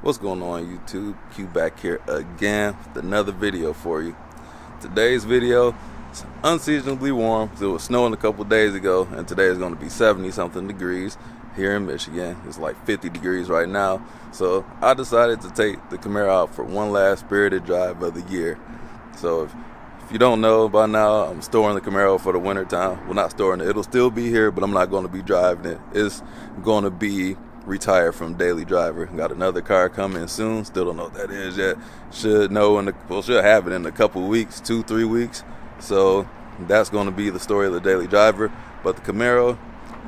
What's going on YouTube? Q back here again with another video for you. Today's video is unseasonably warm. It was snowing a couple days ago, and today is going to be 70 something degrees here in Michigan. It's like 50 degrees right now. So I decided to take the Camaro out for one last spirited drive of the year. So if you don't know by now, I'm storing the Camaro for the winter time. Well, not storing it. It'll still be here, but I'm not going to be driving it. It's going to be retired from daily driver. Got another car coming soon. Still don't know what that is yet. Should have it in a couple weeks, 2-3 weeks. So that's going to be the story of the daily driver. But the Camaro,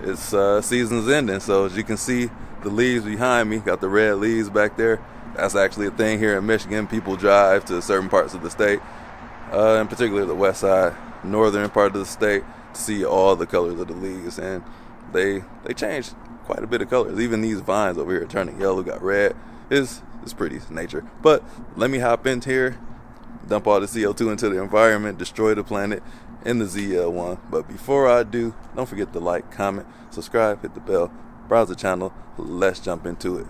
its season's ending. So as you can see, the leaves behind me, got the red leaves back there. That's actually a thing here in Michigan. People drive to certain parts of the state, in particular the west side, northern part of the state, to see all the colors of the leaves, and they change quite a bit of colors. Even these vines over here turning yellow, got red. It's pretty, it's nature. But let me hop in here, dump all the CO2 into the environment, destroy the planet in the ZL1. But before I do, don't forget to like, comment, subscribe, hit the bell, browse the channel. Let's jump into it.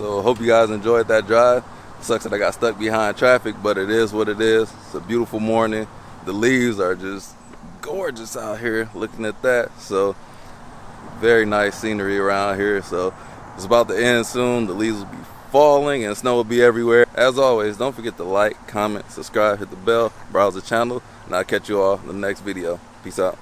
So hope you guys enjoyed that drive. Sucks that I got stuck behind traffic, but it is what it is. It's a beautiful morning. The leaves are just gorgeous out here looking at that. So very nice scenery around here. So it's about to end soon. The leaves will be falling and snow will be everywhere. As always, don't forget to like, comment, subscribe, hit the bell, browse the channel, and I'll catch you all in the next video. Peace out.